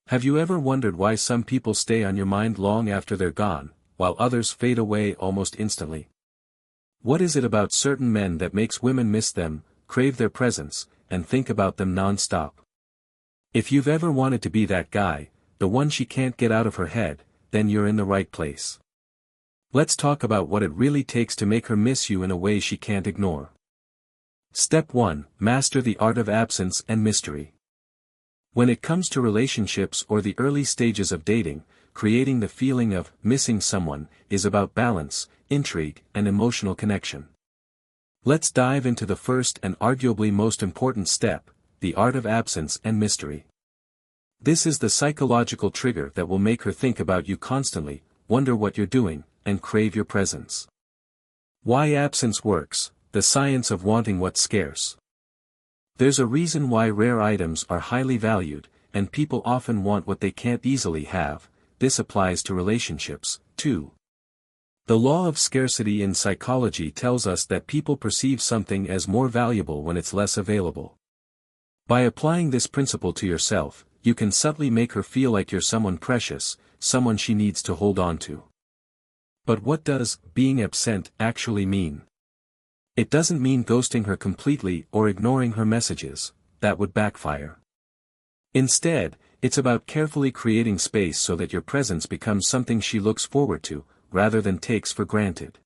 Have you ever wondered why some people stay on your mind long after they're gone, while others fade away almost instantly? What is it about certain men that makes women miss them, crave their presence, and think about them non-stop? If you've ever wanted to be that guy, the one she can't get out of her head, then you're in the right place. Let's talk about what it really takes to make her miss you in a way she can't ignore. Step 1. Master the art of absence and mystery. When it comes to relationships or the early stages of dating, creating the feeling of missing someone is about balance, intrigue, and emotional connection. Let's dive into the first and arguably most important step, the art of absence and mystery. This is the psychological trigger that will make her think about you constantly, wonder what you're doing, and crave your presence. Why absence works, the science of wanting what's scarce. There's a reason why rare items are highly valued, and people often want what they can't easily have. This applies to relationships, too. The law of scarcity in psychology tells us that people perceive something as more valuable when it's less available. By applying this principle to yourself, you can subtly make her feel like you're someone precious, someone she needs to hold on to. But what does being absent actually mean? It doesn't mean ghosting her completely or ignoring her messages. That would backfire. Instead, it's about carefully creating space so that your presence becomes something she looks forward to, rather than takes for granted.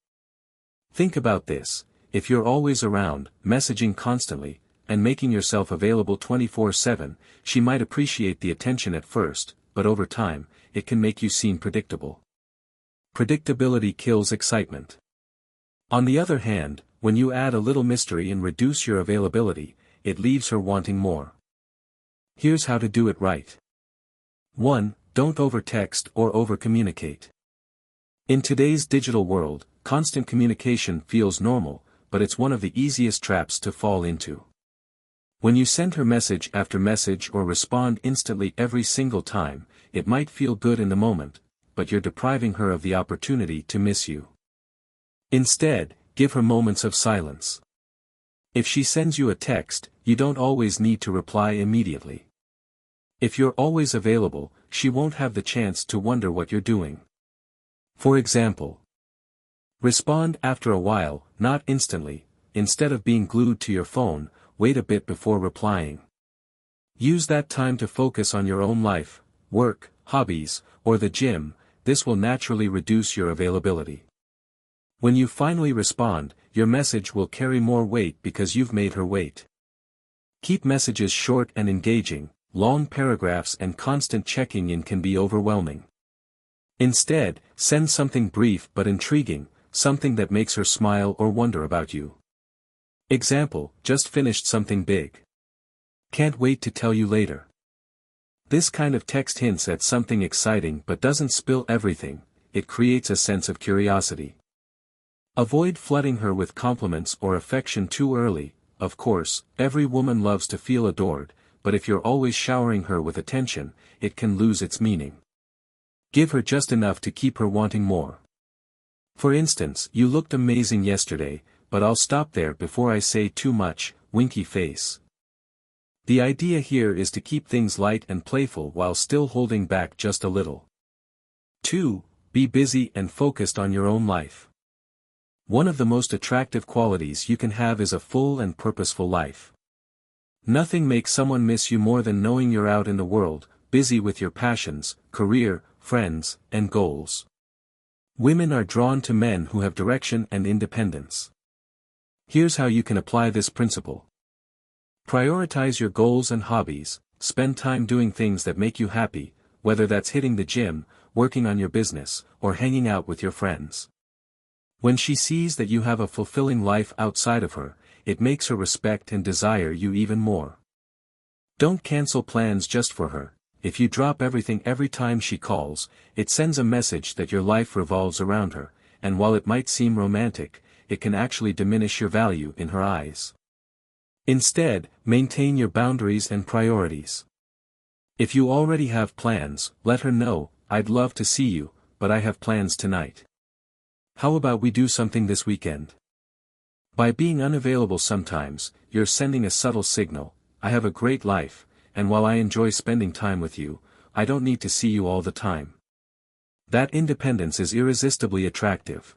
Think about this: if you're always around, messaging constantly, and making yourself available 24/7, she might appreciate the attention at first, but over time, it can make you seem predictable. Predictability kills excitement. On the other hand, when you add a little mystery and reduce your availability, it leaves her wanting more. Here's how to do it right. 1. Don't overtext or overcommunicate. In today's digital world, constant communication feels normal, but it's one of the easiest traps to fall into. When you send her message after message or respond instantly every single time, it might feel good in the moment, but you're depriving her of the opportunity to miss you. Instead, give her moments of silence. If she sends you a text, you don't always need to reply immediately. If you're always available, she won't have the chance to wonder what you're doing. For example, respond after a while, not instantly. Instead of being glued to your phone, wait a bit before replying. Use that time to focus on your own life, work, hobbies, or the gym. This will naturally reduce your availability. When you finally respond, your message will carry more weight because you've made her wait. Keep messages short and engaging. Long paragraphs and constant checking in can be overwhelming. Instead, send something brief but intriguing, something that makes her smile or wonder about you. Example: just finished something big. Can't wait to tell you later. This kind of text hints at something exciting but doesn't spill everything. It creates a sense of curiosity. Avoid flooding her with compliments or affection too early. Of course, every woman loves to feel adored, but if you're always showering her with attention, it can lose its meaning. Give her just enough to keep her wanting more. For instance, you looked amazing yesterday, but I'll stop there before I say too much, winky face. The idea here is to keep things light and playful while still holding back just a little. 2. Be busy and focused on your own life. One of the most attractive qualities you can have is a full and purposeful life. Nothing makes someone miss you more than knowing you're out in the world, busy with your passions, career, friends, and goals. Women are drawn to men who have direction and independence. Here's how you can apply this principle. Prioritize your goals and hobbies. Spend time doing things that make you happy, whether that's hitting the gym, working on your business, or hanging out with your friends. When she sees that you have a fulfilling life outside of her, it makes her respect and desire you even more. Don't cancel plans just for her. If you drop everything every time she calls, it sends a message that your life revolves around her, and while it might seem romantic, it can actually diminish your value in her eyes. Instead, maintain your boundaries and priorities. If you already have plans, let her know, "I'd love to see you, but I have plans tonight. How about we do something this weekend?" By being unavailable sometimes, you're sending a subtle signal: I have a great life, and while I enjoy spending time with you, I don't need to see you all the time. That independence is irresistibly attractive.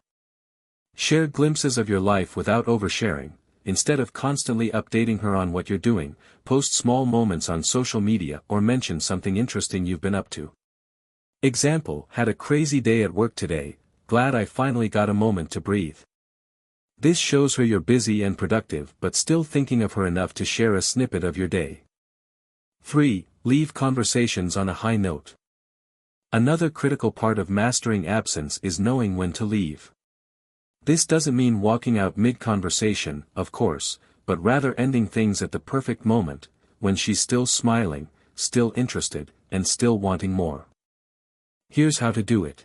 Share glimpses of your life without oversharing. Instead of constantly updating her on what you're doing, post small moments on social media or mention something interesting you've been up to. Example: had a crazy day at work today, glad I finally got a moment to breathe. This shows her you're busy and productive but still thinking of her enough to share a snippet of your day. 3. Leave conversations on a high note. Another critical part of mastering absence is knowing when to leave. This doesn't mean walking out mid-conversation, of course, but rather ending things at the perfect moment, when she's still smiling, still interested, and still wanting more. Here's how to do it.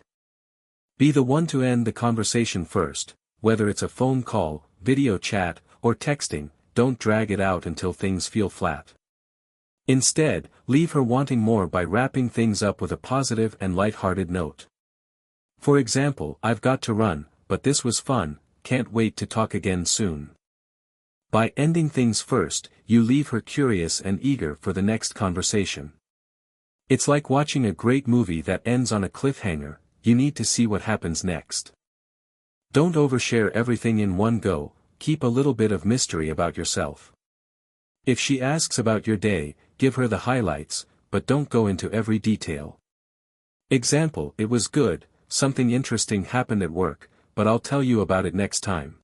Be the one to end the conversation first, whether it's a phone call, video chat, or texting. Don't drag it out until things feel flat. Instead, leave her wanting more by wrapping things up with a positive and light-hearted note. For example, I've got to run, but this was fun, can't wait to talk again soon. By ending things first, you leave her curious and eager for the next conversation. It's like watching a great movie that ends on a cliffhanger. You need to see what happens next. Don't overshare everything in one go, keep a little bit of mystery about yourself. If she asks about your day, give her the highlights, but don't go into every detail. Example: it was good, something interesting happened at work, but I'll tell you about it next time.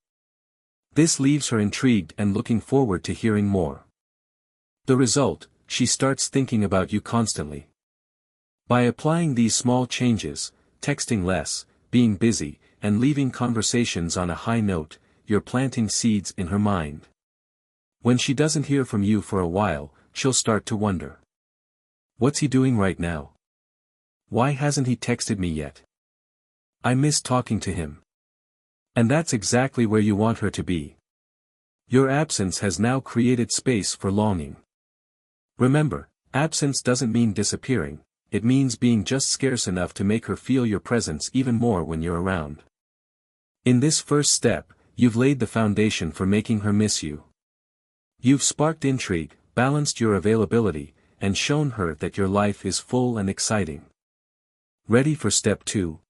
This leaves her intrigued and looking forward to hearing more. The result: she starts thinking about you constantly. By applying these small changes, texting less, being busy, and leaving conversations on a high note, you're planting seeds in her mind. When she doesn't hear from you for a while, she'll start to wonder. What's he doing right now? Why hasn't he texted me yet? I miss talking to him. And that's exactly where you want her to be. Your absence has now created space for longing. Remember, absence doesn't mean disappearing, it means being just scarce enough to make her feel your presence even more when you're around. In this first step, you've laid the foundation for making her miss you. You've sparked intrigue, balanced your availability, and shown her that your life is full and exciting. Ready for step 2?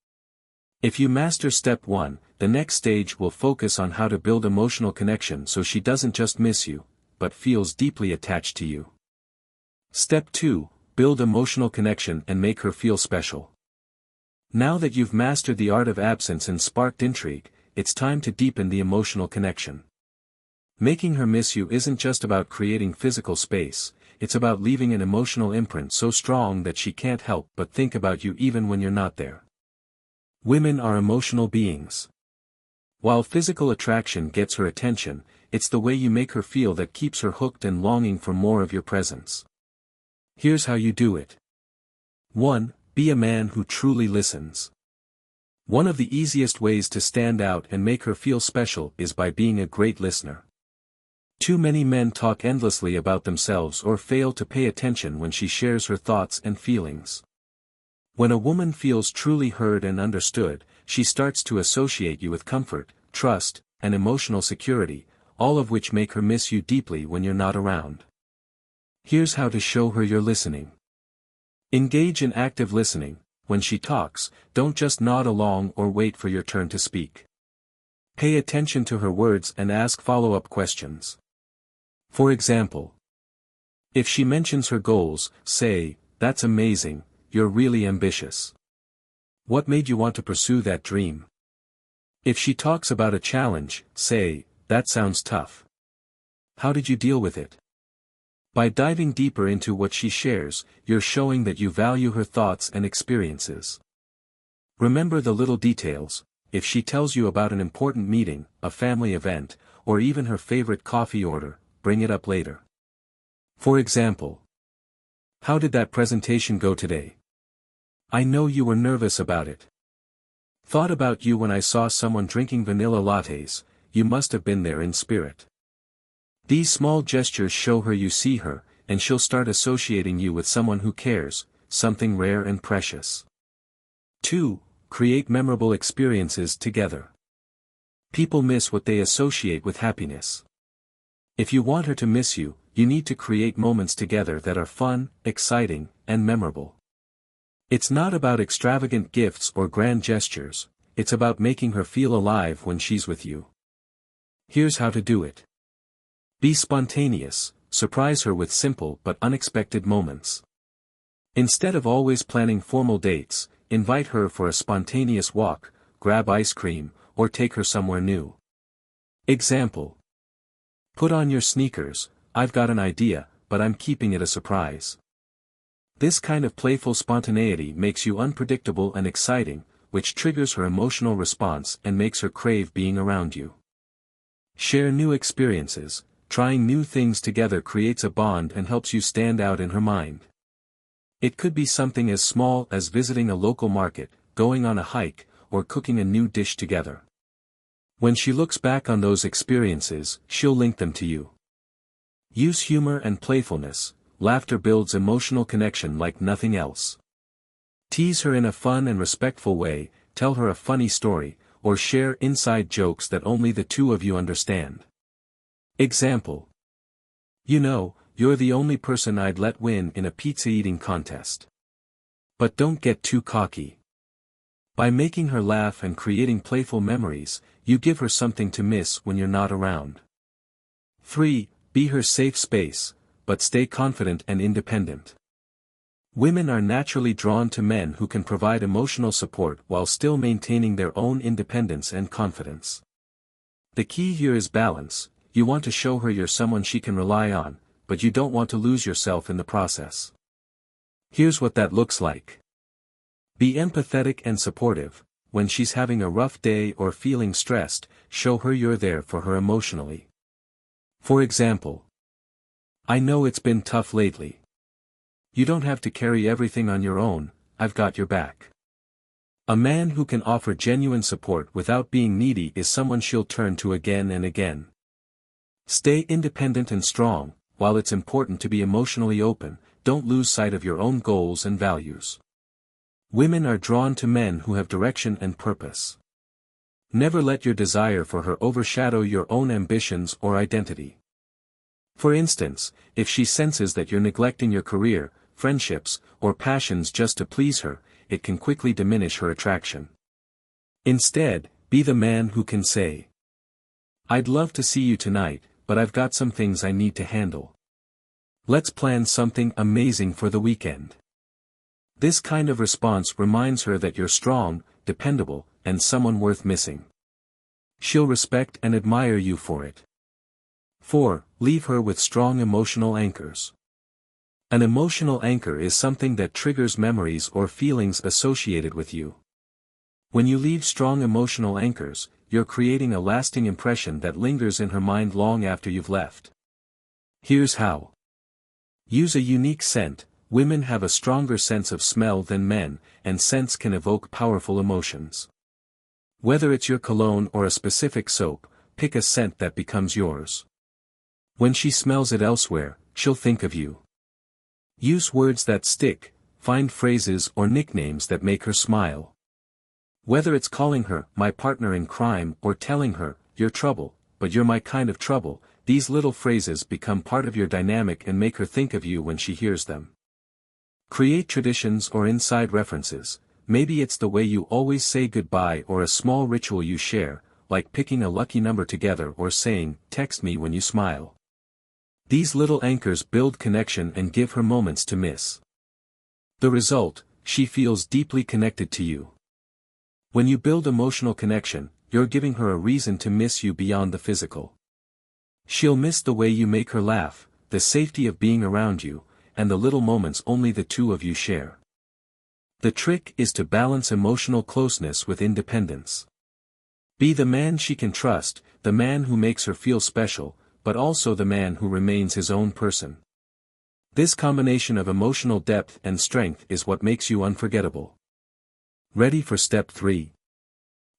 If you master step 1, the next stage will focus on how to build emotional connection so she doesn't just miss you, but feels deeply attached to you. Step 2, build emotional connection and make her feel special. Now that you've mastered the art of absence and sparked intrigue, it's time to deepen the emotional connection. Making her miss you isn't just about creating physical space, it's about leaving an emotional imprint so strong that she can't help but think about you even when you're not there. Women are emotional beings. While physical attraction gets her attention, it's the way you make her feel that keeps her hooked and longing for more of your presence. Here's how you do it. 1. Be a man who truly listens. One of the easiest ways to stand out and make her feel special is by being a great listener. Too many men talk endlessly about themselves or fail to pay attention when she shares her thoughts and feelings. When a woman feels truly heard and understood, she starts to associate you with comfort, trust, and emotional security, all of which make her miss you deeply when you're not around. Here's how to show her you're listening. Engage in active listening. When she talks, don't just nod along or wait for your turn to speak. Pay attention to her words and ask follow-up questions. For example, if she mentions her goals, say, "That's amazing, you're really ambitious. What made you want to pursue that dream?" If she talks about a challenge, say, "That sounds tough. How did you deal with it?" By diving deeper into what she shares, you're showing that you value her thoughts and experiences. Remember the little details. If she tells you about an important meeting, a family event, or even her favorite coffee order, bring it up later. For example, "How did that presentation go today? I know you were nervous about it. Thought about you when I saw someone drinking vanilla lattes, you must have been there in spirit." These small gestures show her you see her, and she'll start associating you with someone who cares, something rare and precious. 2. Create memorable experiences together. People miss what they associate with happiness. If you want her to miss you, you need to create moments together that are fun, exciting, and memorable. It's not about extravagant gifts or grand gestures, it's about making her feel alive when she's with you. Here's how to do it. Be spontaneous, surprise her with simple but unexpected moments. Instead of always planning formal dates, invite her for a spontaneous walk, grab ice cream, or take her somewhere new. Example. Put on your sneakers, I've got an idea, but I'm keeping it a surprise. This kind of playful spontaneity makes you unpredictable and exciting, which triggers her emotional response and makes her crave being around you. Share new experiences. Trying new things together creates a bond and helps you stand out in her mind. It could be something as small as visiting a local market, going on a hike, or cooking a new dish together. When she looks back on those experiences, she'll link them to you. Use humor and playfulness. Laughter builds emotional connection like nothing else. Tease her in a fun and respectful way, tell her a funny story, or share inside jokes that only the two of you understand. Example. You know, you're the only person I'd let win in a pizza eating contest. But don't get too cocky. By making her laugh and creating playful memories, you give her something to miss when you're not around. 3. Be her safe space, but stay confident and independent. Women are naturally drawn to men who can provide emotional support while still maintaining their own independence and confidence. The key here is balance. You want to show her you're someone she can rely on, but you don't want to lose yourself in the process. Here's what that looks like. Be empathetic and supportive. When she's having a rough day or feeling stressed, show her you're there for her emotionally. For example, I know it's been tough lately. You don't have to carry everything on your own, I've got your back. A man who can offer genuine support without being needy is someone she'll turn to again and again. Stay independent and strong. While it's important to be emotionally open, don't lose sight of your own goals and values. Women are drawn to men who have direction and purpose. Never let your desire for her overshadow your own ambitions or identity. For instance, if she senses that you're neglecting your career, friendships, or passions just to please her, it can quickly diminish her attraction. Instead, be the man who can say, I'd love to see you tonight, but I've got some things I need to handle. Let's plan something amazing for the weekend. This kind of response reminds her that you're strong, dependable, and someone worth missing. She'll respect and admire you for it. 4. Leave her with strong emotional anchors. An emotional anchor is something that triggers memories or feelings associated with you. When you leave strong emotional anchors, you're creating a lasting impression that lingers in her mind long after you've left. Here's how. Use a unique scent. Women have a stronger sense of smell than men, and scents can evoke powerful emotions. Whether it's your cologne or a specific soap, pick a scent that becomes yours. When she smells it elsewhere, she'll think of you. Use words that stick. Find phrases or nicknames that make her smile. Whether it's calling her my partner in crime or telling her, you're trouble, but you're my kind of trouble, these little phrases become part of your dynamic and make her think of you when she hears them. Create traditions or inside references. Maybe it's the way you always say goodbye or a small ritual you share, like picking a lucky number together or saying, text me when you smile. These little anchors build connection and give her moments to miss. The result, she feels deeply connected to you. When you build emotional connection, you're giving her a reason to miss you beyond the physical. She'll miss the way you make her laugh, the safety of being around you, and the little moments only the two of you share. The trick is to balance emotional closeness with independence. Be the man she can trust, the man who makes her feel special, but also the man who remains his own person. This combination of emotional depth and strength is what makes you unforgettable. Ready for step 3?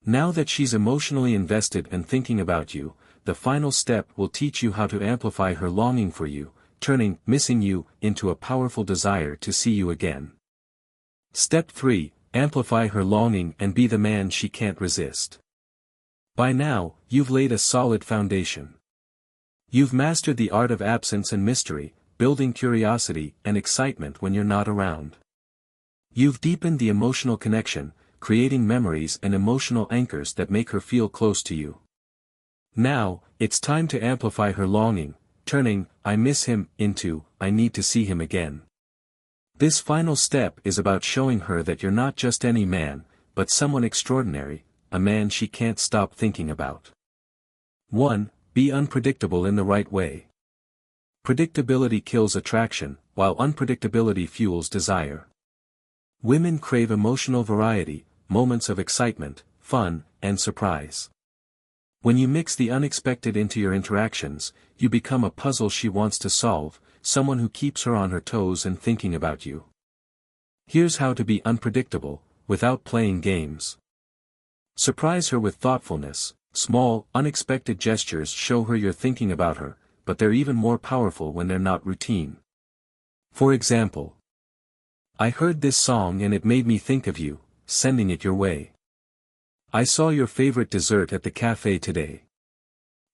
Now that she's emotionally invested and thinking about you, the final step will teach you how to amplify her longing for you, turning missing you into a powerful desire to see you again. Step 3, amplify her longing and be the man she can't resist. By now, you've laid a solid foundation. You've mastered the art of absence and mystery, building curiosity and excitement when you're not around. You've deepened the emotional connection, creating memories and emotional anchors that make her feel close to you. Now, it's time to amplify her longing, turning "I miss him" into "I need to see him again." This final step is about showing her that you're not just any man, but someone extraordinary, a man she can't stop thinking about. 1. Be unpredictable in the right way. Predictability kills attraction, while unpredictability fuels desire. Women crave emotional variety, moments of excitement, fun, and surprise. When you mix the unexpected into your interactions, you become a puzzle she wants to solve, someone who keeps her on her toes and thinking about you. Here's how to be unpredictable, without playing games. Surprise her with thoughtfulness. Small, unexpected gestures show her you're thinking about her, but they're even more powerful when they're not routine. For example, "I heard this song and it made me think of you," sending it your way. "I saw your favorite dessert at the cafe today.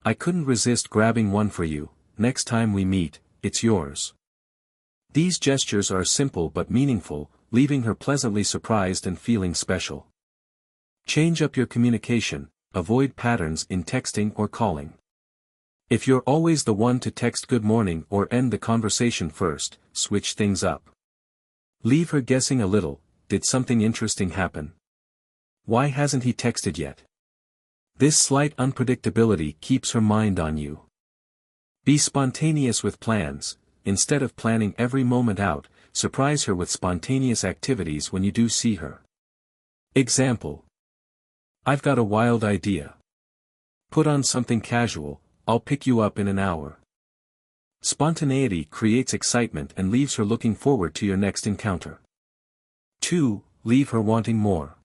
I couldn't resist grabbing one for you, next time we meet, it's yours." These gestures are simple but meaningful, leaving her pleasantly surprised and feeling special. Change up your communication, avoid patterns in texting or calling. If you're always the one to text good morning or end the conversation first, switch things up. Leave her guessing a little. Did something interesting happen? Why hasn't he texted yet? This slight unpredictability keeps her mind on you. Be spontaneous with plans. Instead of planning every moment out, surprise her with spontaneous activities when you do see her. Example: "I've got a wild idea. Put on something casual, I'll pick you up in an hour." Spontaneity creates excitement and leaves her looking forward to your next encounter. 2. Leave her wanting more.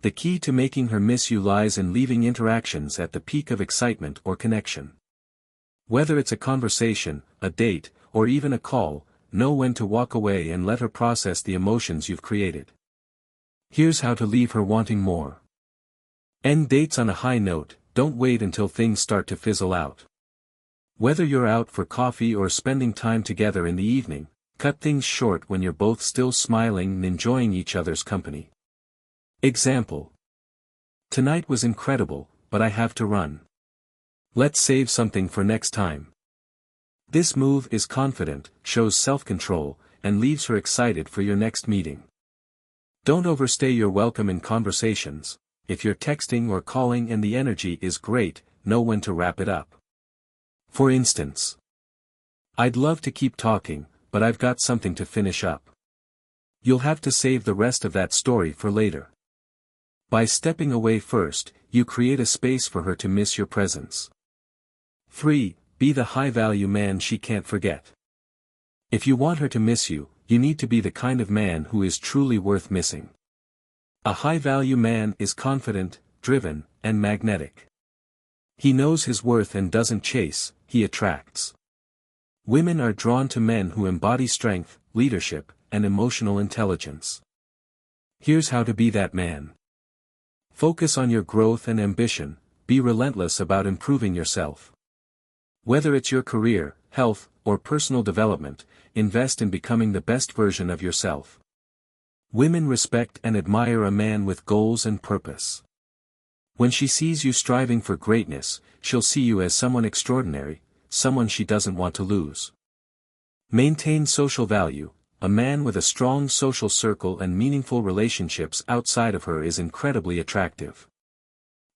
The key to making her miss you lies in leaving interactions at the peak of excitement or connection. Whether it's a conversation, a date, or even a call, know when to walk away and let her process the emotions you've created. Here's how to leave her wanting more. End dates on a high note. Don't wait until things start to fizzle out. Whether you're out for coffee or spending time together in the evening, cut things short when you're both still smiling and enjoying each other's company. Example: "Tonight was incredible, but I have to run. Let's save something for next time." This move is confident, shows self-control, and leaves her excited for your next meeting. Don't overstay your welcome in conversations. If you're texting or calling and the energy is great, know when to wrap it up. For instance, "I'd love to keep talking, but I've got something to finish up." You'll have to save the rest of that story for later. By stepping away first, you create a space for her to miss your presence. 3. Be the high-value man she can't forget. If you want her to miss you, you need to be the kind of man who is truly worth missing. A high-value man is confident, driven, and magnetic. He knows his worth and doesn't chase, he attracts. Women are drawn to men who embody strength, leadership, and emotional intelligence. Here's how to be that man. Focus on your growth and ambition. Be relentless about improving yourself. Whether it's your career, health, or personal development, invest in becoming the best version of yourself. Women respect and admire a man with goals and purpose. When she sees you striving for greatness, she'll see you as someone extraordinary, someone she doesn't want to lose. Maintain social value. A man with a strong social circle and meaningful relationships outside of her is incredibly attractive.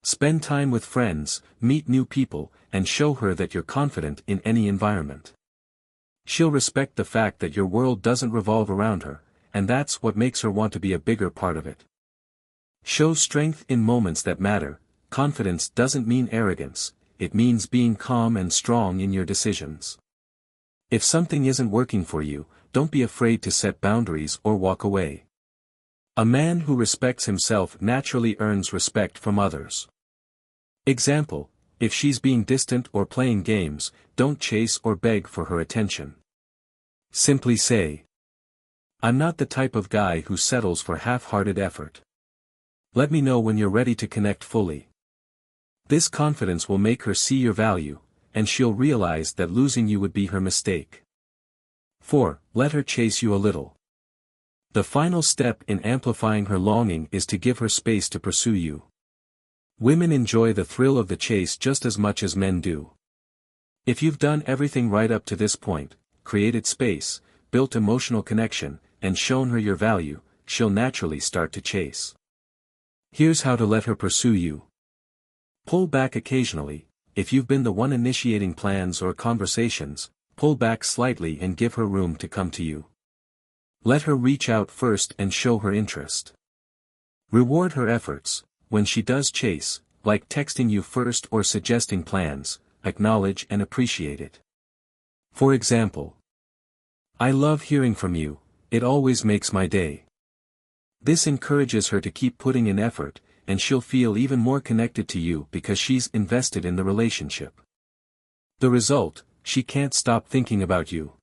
Spend time with friends, meet new people, and show her that you're confident in any environment. She'll respect the fact that your world doesn't revolve around her, and that's what makes her want to be a bigger part of it. Show strength in moments that matter. Confidence doesn't mean arrogance, it means being calm and strong in your decisions. If something isn't working for you, don't be afraid to set boundaries or walk away. A man who respects himself naturally earns respect from others. Example: if she's being distant or playing games, don't chase or beg for her attention. Simply say, "I'm not the type of guy who settles for half-hearted effort. Let me know when you're ready to connect fully." This confidence will make her see your value, and she'll realize that losing you would be her mistake. 4. Let her chase you a little. The final step in amplifying her longing is to give her space to pursue you. Women enjoy the thrill of the chase just as much as men do. If you've done everything right up to this point, created space, built emotional connection, and shown her your value, she'll naturally start to chase. Here's how to let her pursue you. Pull back occasionally. If you've been the one initiating plans or conversations, pull back slightly and give her room to come to you. Let her reach out first and show her interest. Reward her efforts. When she does chase, like texting you first or suggesting plans, acknowledge and appreciate it. For example, "I love hearing from you, it always makes my day." This encourages her to keep putting in effort, and she'll feel even more connected to you because she's invested in the relationship. The result, she can't stop thinking about you.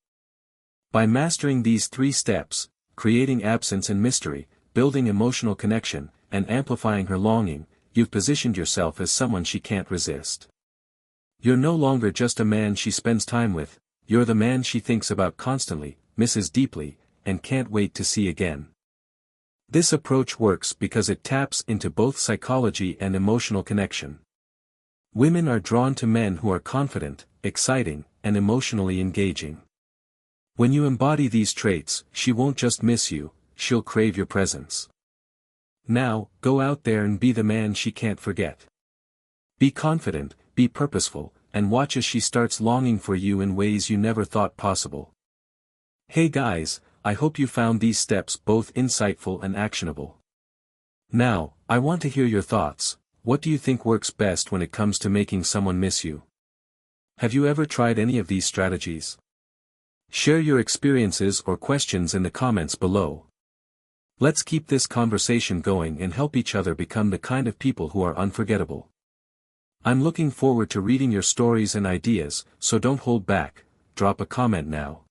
By mastering these 3 steps, creating absence and mystery, building emotional connection, and amplifying her longing, you've positioned yourself as someone she can't resist. You're no longer just a man she spends time with, you're the man she thinks about constantly, misses deeply, and can't wait to see again. This approach works because it taps into both psychology and emotional connection. Women are drawn to men who are confident, exciting, and emotionally engaging. When you embody these traits, she won't just miss you, she'll crave your presence. Now, go out there and be the man she can't forget. Be confident, be purposeful, and watch as she starts longing for you in ways you never thought possible. Hey guys, I hope you found these steps both insightful and actionable. Now, I want to hear your thoughts. What do you think works best when it comes to making someone miss you? Have you ever tried any of these strategies? Share your experiences or questions in the comments below. Let's keep this conversation going and help each other become the kind of people who are unforgettable. I'm looking forward to reading your stories and ideas, so don't hold back, drop a comment now.